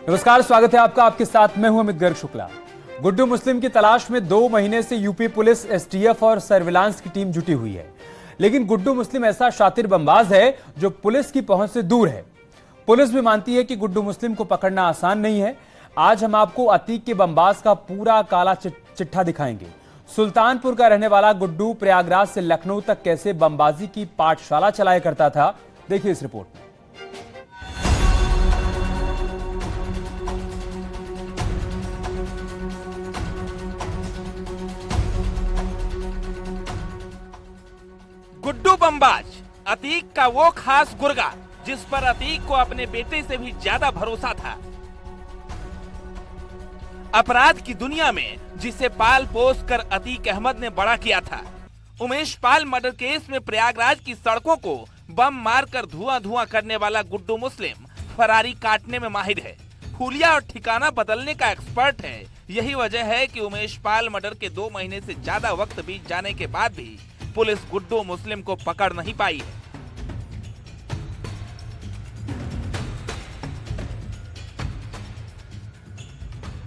नमस्कार, स्वागत है आपका। आपके साथ मैं हूं अमित गर्ग शुक्ला। गुड्डू मुस्लिम की तलाश में 2 महीने से यूपी पुलिस, एसटीएफ और सर्विलांस की टीम जुटी हुई है। लेकिन गुड्डू मुस्लिम ऐसा शातिर बमबाज है जो पुलिस की पहुंच से दूर है। पुलिस भी मानती है कि गुड्डू मुस्लिम को पकड़ना आसान नहीं है। आज हम आपको अतीक के बमबाज का पूरा काला चिट्ठा दिखाएंगे। सुल्तानपुर का रहने वाला गुड्डू प्रयागराज से लखनऊ तक कैसे बमबाजी की पाठशाला चलाया करता था, देखिए इस रिपोर्ट में। गुड्डू बमबाज अतीक का वो खास गुर्गा जिस पर अतीक को अपने बेटे से भी ज्यादा भरोसा था। अपराध की दुनिया में जिसे पाल पोस कर अतीक अहमद ने बड़ा किया था। उमेश पाल मर्डर केस में प्रयागराज की सड़कों को बम मारकर धुआं धुआं करने वाला गुड्डू मुस्लिम फरारी काटने में माहिर है। हुलिया और ठिकाना बदलने का एक्सपर्ट है। यही वजह है कि उमेश पाल मर्डर के 2 महीने से ज्यादा वक्त बीत जाने के बाद भी पुलिस गुड्डू मुस्लिम को पकड़ नहीं पाई है।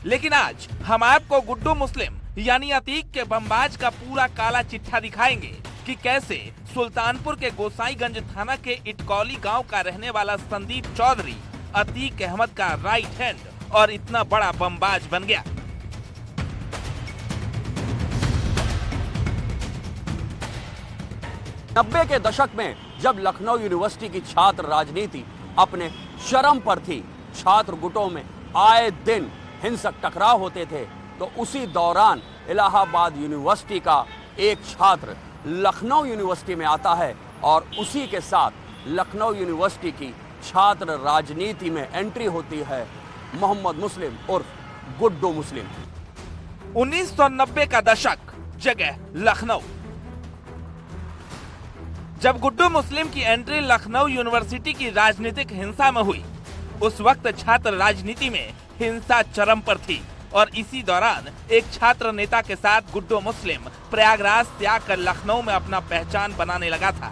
लेकिन आज हम आपको गुड्डू मुस्लिम यानी अतीक के बमबाज का पूरा काला चिट्ठा दिखाएंगे कि कैसे सुल्तानपुर के गोसाईगंज थाना के इटकौली गांव का रहने वाला संदीप चौधरी अतीक अहमद का राइट हैंड और इतना बड़ा बमबाज बन गया। नब्बे के दशक में जब लखनऊ यूनिवर्सिटी की छात्र राजनीति अपने चरम पर थी, छात्र गुटों में आए दिन हिंसक टकराव होते थे, तो उसी दौरान इलाहाबाद यूनिवर्सिटी का एक छात्र लखनऊ यूनिवर्सिटी में आता है और उसी के साथ लखनऊ यूनिवर्सिटी की छात्र राजनीति में एंट्री होती है मोहम्मद मुस्लिम उर्फ गुड्डू मुस्लिम। 1990 का दशक, जगह लखनऊ। जब गुड्डू मुस्लिम की एंट्री लखनऊ यूनिवर्सिटी की राजनीतिक हिंसा में हुई, उस वक्त छात्र राजनीति में हिंसा चरम पर थी और इसी दौरान एक छात्र नेता के साथ गुड्डू मुस्लिम प्रयागराज से आकर लखनऊ में अपना पहचान बनाने लगा था।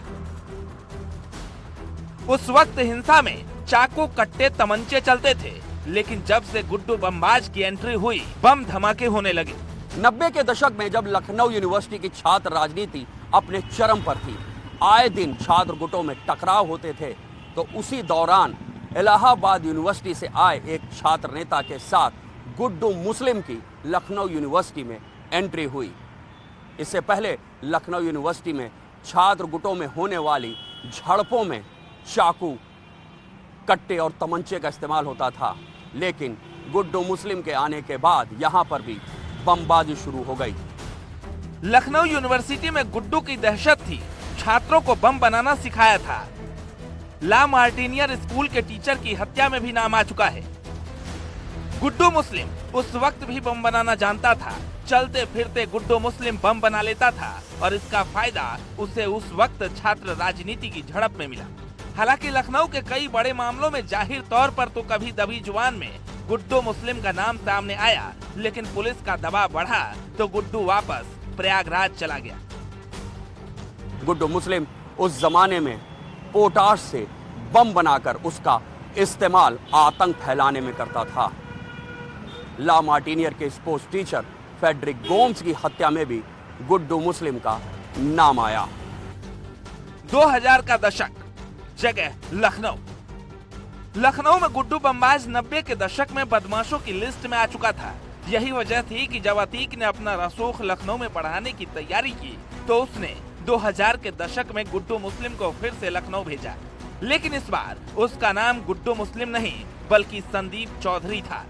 उस वक्त हिंसा में चाकू, कट्टे, तमंचे चलते थे, लेकिन जब से गुड्डू बमबाज की एंट्री हुई, बम धमाके होने लगे। 90 के दशक में जब लखनऊ यूनिवर्सिटी की छात्र राजनीति अपने चरम पर थी, आए दिन छात्र गुटों में टकराव होते थे, तो उसी दौरान इलाहाबाद यूनिवर्सिटी से आए एक छात्र नेता के साथ गुड्डू मुस्लिम की लखनऊ यूनिवर्सिटी में एंट्री हुई। इससे पहले लखनऊ यूनिवर्सिटी में छात्र गुटों में होने वाली झड़पों में चाकू, कट्टे और तमंचे का इस्तेमाल होता था, लेकिन गुड्डू मुस्लिम के आने के बाद यहां पर भी बमबाजी शुरू हो गई। लखनऊ यूनिवर्सिटी में गुड्डू की दहशत थी। छात्रों को बम बनाना सिखाया था। ला मार्टिनियर स्कूल के टीचर की हत्या में भी नाम आ चुका है। गुड्डू मुस्लिम उस वक्त भी बम बनाना जानता था। चलते फिरते गुड्डू मुस्लिम बम बना लेता था और इसका फायदा उसे उस वक्त छात्र राजनीति की झड़प में मिला। हालांकि लखनऊ के कई बड़े मामलों में जाहिर तौर पर तो कभी दबी जुबान में गुड्डू मुस्लिम का नाम सामने आया, लेकिन पुलिस का दबाव बढ़ा तो गुड्डू वापस प्रयागराज चला गया। गुड्डू मुस्लिम उस जमाने में पोटाश से बम बनाकर उसका इस्तेमाल आतंक फैलाने में करता था। ला मार्टिनियर के स्पोर्ट्स टीचर फेडरिक गोम्स की हत्या में भी गुड्डू मुस्लिम का नाम आया। 2000 का दशक, जगह लखनऊ। लखनऊ में गुड्डू बमबाज 90 के दशक में बदमाशों की लिस्ट में आ चुका था। यही वजह थी कि जब अतीक ने अपना रसूख लखनऊ में बढ़ाने की तैयारी की, तो उसने 2000 के दशक में गुड्डू मुस्लिम को फिर से लखनऊ भेजा। लेकिन इस बार उसका नाम गुड्डू मुस्लिम नहीं बल्कि संदीप चौधरी था।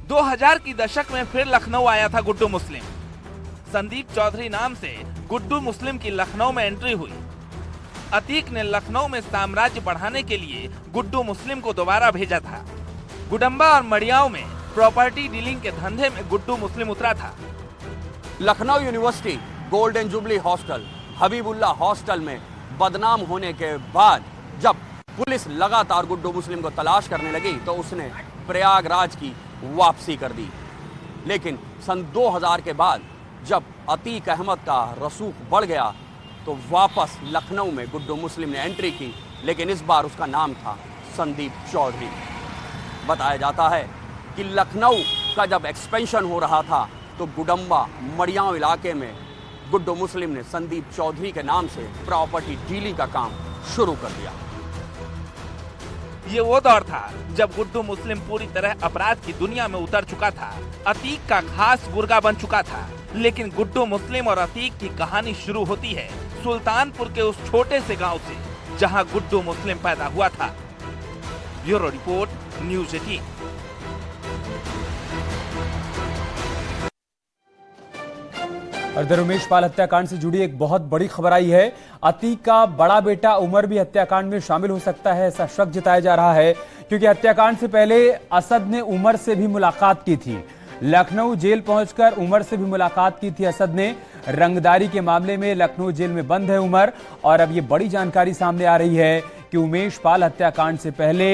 2000 की दशक में फिर लखनऊ आया था गुड्डू मुस्लिम। संदीप चौधरी नाम से गुड्डू मुस्लिम की लखनऊ में एंट्री हुई। अतीक ने लखनऊ में साम्राज्य बढ़ाने के लिए गुड्डू मुस्लिम को दोबारा भेजा था। गुडम्बा और मड़ियाओं में प्रॉपर्टी डीलिंग के धंधे में गुड्डू मुस्लिम उतरा था। Lucknow university golden jubilee hostel, Habibullah hostel में बदनाम होने के बाद जब पुलिस लगातार गुड्डू मुस्लिम को तलाश करने लगी, तो उसने प्रयागराज की वापसी कर दी। लेकिन सन 2000 के बाद जब अतीक अहमद का रसूख बढ़ गया, तो वापस लखनऊ में गुड्डू मुस्लिम ने एंट्री की, लेकिन इस बार उसका नाम था संदीप चौधरी। बताया जाता है कि लखनऊ का जब एक्सपेंशन हो रहा था तो गुडम्बा मड़ियाँव इलाके में गुड्डू मुस्लिम ने संदीप चौधरी के नाम से प्रॉपर्टी डीलिंग का काम शुरू कर दिया। ये वो दौर था जब गुड्डू मुस्लिम पूरी तरह अपराध की दुनिया में उतर चुका था, अतीक का खास गुर्गा बन चुका था। लेकिन गुड्डू मुस्लिम और अतीक की कहानी शुरू होती है सुल्तानपुर के उस छोटे से गांव से जहां गुड्डू मुस्लिम पैदा हुआ था। Bureau report, news 18। और इधर उमेश पाल हत्याकांड से जुड़ी एक बहुत बड़ी खबर आई है। अतीक का बड़ा बेटा उमर भी हत्याकांड में शामिल हो सकता है, ऐसा शक जताया जा रहा है, क्योंकि हत्याकांड से पहले असद ने उमर से भी मुलाकात की थी। लखनऊ जेल पहुंचकर उमर से भी मुलाकात की थी असद ने। रंगदारी के मामले में लखनऊ जेल में बंद है उमर। और अब ये बड़ी जानकारी सामने आ रही है कि उमेश पाल हत्याकांड से पहले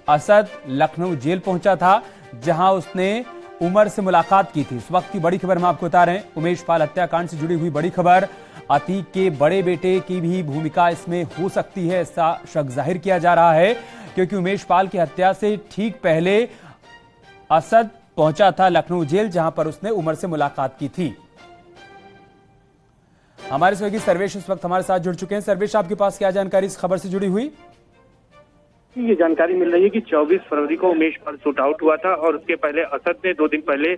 असद लखनऊ जेल पहुंचा था, जहां उसने उमर से मुलाकात की थी। इस वक्त की बड़ी खबर हम आपको बता रहे हैं, उमेश पाल हत्याकांड से जुड़ी हुई बड़ी खबर। अतीक के बड़े बेटे की भी भूमिका इसमें हो सकती है, ऐसा शक जाहिर किया जा रहा है, क्योंकि उमेश पाल की हत्या से ठीक पहले असद पहुंचा था लखनऊ जेल, जहां पर उसने उमर से मुलाकात की थी। हमारे सहयोगी सर्वेश इस वक्त हमारे साथ जुड़ चुके हैं। सर्वेश, आपके पास क्या जानकारी इस खबर से जुड़ी हुई? ये जानकारी मिल रही है कि 24 फरवरी को उमेश पाल शूट आउट हुआ था और उसके पहले असद ने 2 दिन पहले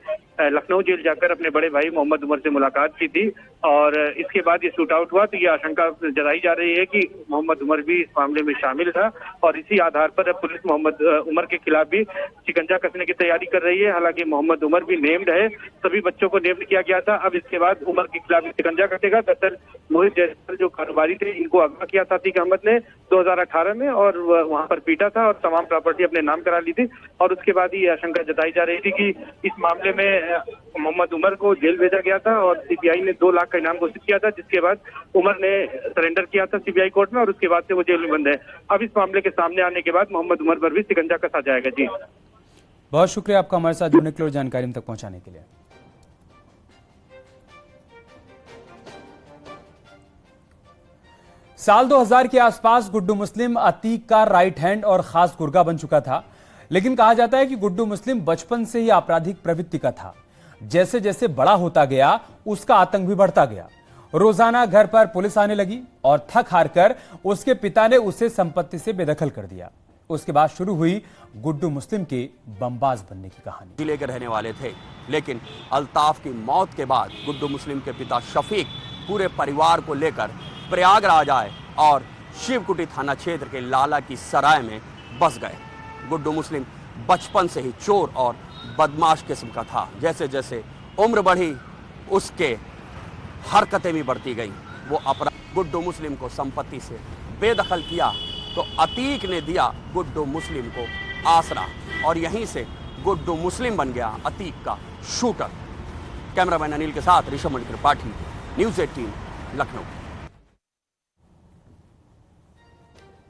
लखनऊ जेल जाकर अपने बड़े भाई मोहम्मद उमर से मुलाकात की थी। और इसके बाद ये शूट आउट हुआ तो ये आशंका जताई जा रही है कि मोहम्मद उमर भी इस मामले में शामिल था। और इसी आधार पर पुलिस मोहम्मद उमर के खिलाफ भी शिकंजा कसने की तैयारी कर रही है। हालांकि मोहम्मद उमर भी नेम्ड है, सभी बच्चों को नेम्ड किया गया था। अब इसके बाद उमर के खिलाफ भी शिकंजा कसेगा। दरअसल मोहित जैसवाल जो कारोबारी थे, इनको अगवा किया था अतीक अहमद ने 2018 में और वहां पर पीटा था और तमाम प्रॉपर्टी अपने नाम करा ली थी। और उसके बाद ही आशंका जताई जा रही थी कि इस मामले में मोहम्मद उमर को जेल भेजा गया था और सीबीआई ने 2 लाख का इनाम घोषित किया था, जिसके बाद उमर ने सरेंडर किया था सीबीआई कोर्ट में और उसके बाद से वो जेल में बंद है। अब इस मामले के सामने आने के बाद मोहम्मद उमर पर भी शिकंजा कसा जाएगा। जी, बहुत शुक्रिया आपका हमारे साथ जुड़ने के लिए और जानकारी हम तक पहुंचाने के लिए। साल 2000 के आसपास गुड्डू मुस्लिम अतीक का राइट हैंड और खास गुर्गा बन चुका था। लेकिन कहा जाता है कि गुड्डू मुस्लिम बचपन से ही आपराधिक प्रवृत्ति का था। जैसे जैसे बड़ा होता गया, उसका आतंक भी बढ़ता गया। रोजाना घर पर पुलिस आने लगी और थक हार कर उसके पिता ने उसे संपत्ति से बेदखल कर दिया। उसके बाद शुरू हुई गुड्डू मुस्लिम के बमबाज बनने की कहानी। जिले के रहने वाले थे, लेकिन अल्ताफ की मौत के बाद गुड्डू मुस्लिम के पिता शफीक पूरे परिवार को लेकर प्रयागराज आए और शिवकुटी थाना क्षेत्र के लाला की सराय में बस गए। गुड्डू मुस्लिम बचपन से ही चोर और बदमाश किस्म का था। जैसे जैसे उम्र बढ़ी, उसके हरकतें भी बढ़ती गई। वो अपराध गुड्डू मुस्लिम को संपत्ति से बेदखल किया तो अतीक ने दिया गुड्डू मुस्लिम को आसरा और यहीं से गुड्डू मुस्लिम बन गया अतीक का शूटर। कैमरामैन अनिल के साथ ऋषभ मणि त्रिपाठी, न्यूज़ 18 लखनऊ।